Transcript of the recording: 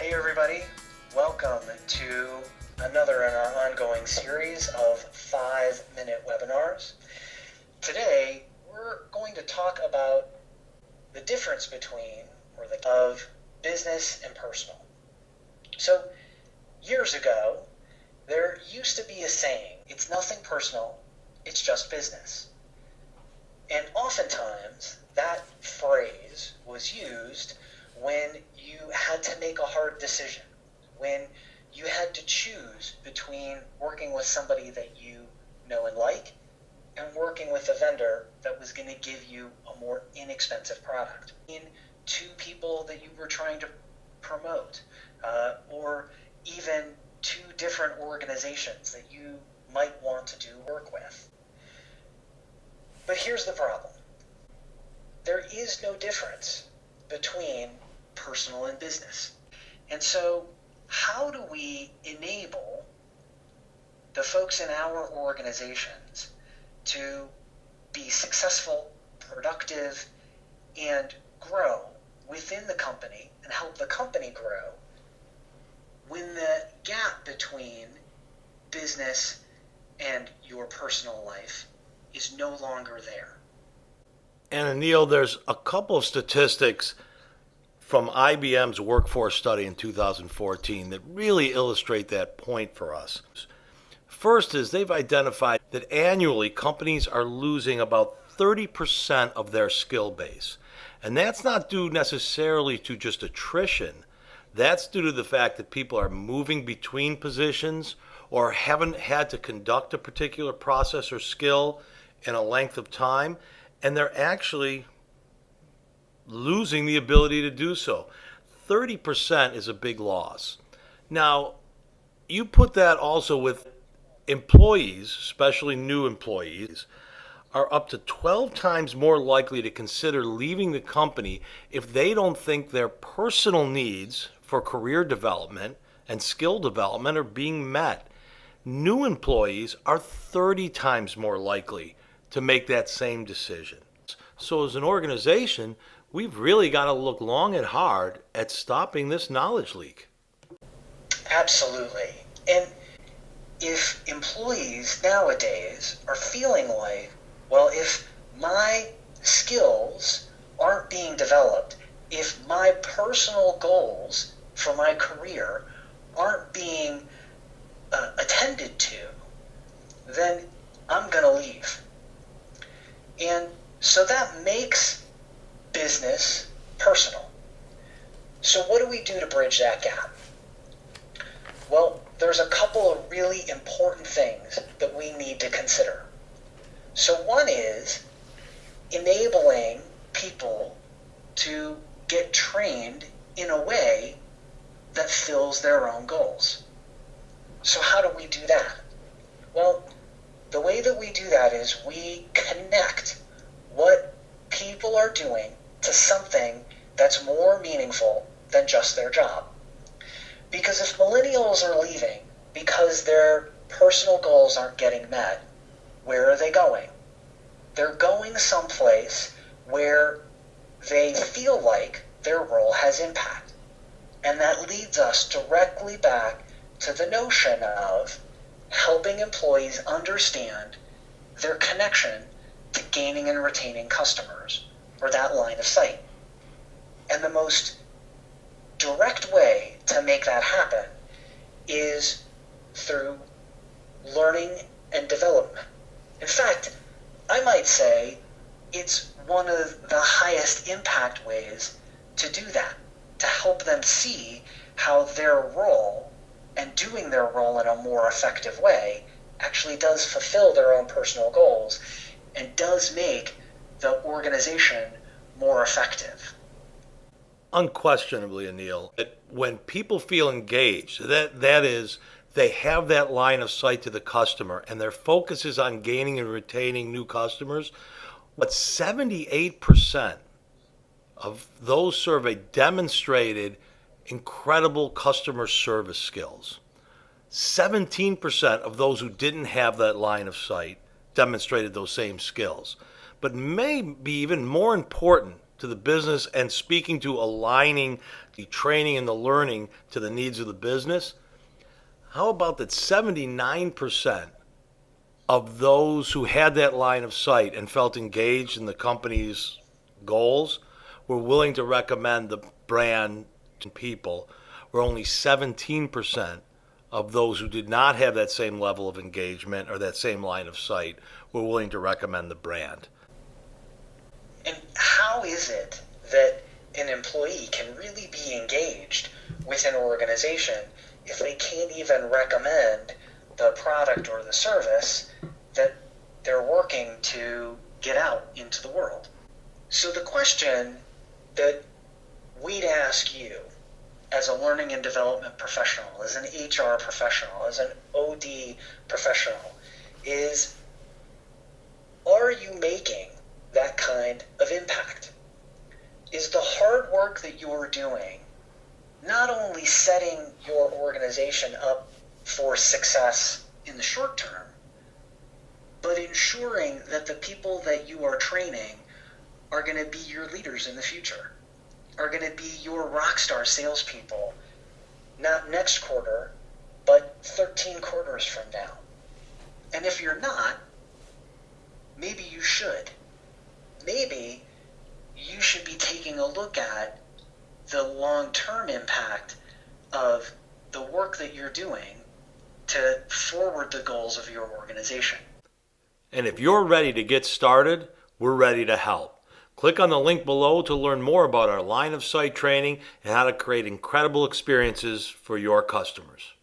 Hey everybody, welcome to another in our ongoing series of 5-minute webinars. Today we're going to talk about the difference between of business and personal. So years ago there used to be a saying, it's nothing personal, it's just business. And oftentimes that phrase was used when you had to make a hard decision, when you had to choose between working with somebody that you know and like and working with a vendor that was going to give you a more inexpensive product. In two people that you were trying to promote, or even two different organizations that you might want to do work with. But here's the problem. There is no difference between personal and business. And so how do we enable the folks in our organizations to be successful, productive, and grow within the company and help the company grow when the gap between business and your personal life is no longer there? And Anil, there's a couple of statistics from IBM's workforce study in 2014 that really illustrate that point for us. First is they've identified that annually companies are losing about 30% of their skill base. And that's not due necessarily to just attrition. That's due to the fact that people are moving between positions or haven't had to conduct a particular process or skill in a length of time, and they're actually losing the ability to do so. 30% is a big loss. Now, you put that also with employees, especially new employees, are up to 12 times more likely to consider leaving the company if they don't think their personal needs for career development and skill development are being met. New employees are 30 times more likely to make that same decision. So as an organization, we've really got to look long and hard at stopping this knowledge leak. Absolutely. And if employees nowadays are feeling like, well, if my skills aren't being developed, if my personal goals for my career aren't being attended to, then I'm going to leave. And so that makes business personal. So what do we do to bridge that gap? Well, there's a couple of really important things that we need to consider. So one is enabling people to get trained in a way that fills their own goals. So how do we do that? Well, the way that we do that is we connect what people are doing to something that's more meaningful than just their job. Because if millennials are leaving because their personal goals aren't getting met, where are they going? They're going someplace where they feel like their role has impact. And that leads us directly back to the notion of helping employees understand their connection to gaining and retaining customers, or that line of sight. And the most direct way to make that happen is through learning and development. In fact, I might say it's one of the highest impact ways to do that, to help them see how their role and doing their role in a more effective way actually does fulfill their own personal goals and does make the organization more effective. Unquestionably, Anil, when people feel engaged, that is, they have that line of sight to the customer and their focus is on gaining and retaining new customers, but 78% of those surveyed demonstrated incredible customer service skills. 17% of those who didn't have that line of sight demonstrated those same skills. But maybe even more important to the business and speaking to aligning the training and the learning to the needs of the business, how about that 79% of those who had that line of sight and felt engaged in the company's goals were willing to recommend the brand to people, where only 17% of those who did not have that same level of engagement or that same line of sight were willing to recommend the brand. And how is it that an employee can really be engaged with an organization if they can't even recommend the product or the service that they're working to get out into the world? So the question that we'd ask you as a learning and development professional, as an HR professional, as an OD professional, is, are you making that kind of impact? Is the hard work that you're doing not only setting your organization up for success in the short term, but ensuring that the people that you are training are going to be your leaders in the future, are going to be your rock star salespeople, not next quarter, but 13 quarters from now? And if you're not, maybe you should. Maybe you should be taking a look at the long-term impact of the work that you're doing to forward the goals of your organization. And if you're ready to get started, we're ready to help. Click on the link below to learn more about our line of sight training and how to create incredible experiences for your customers.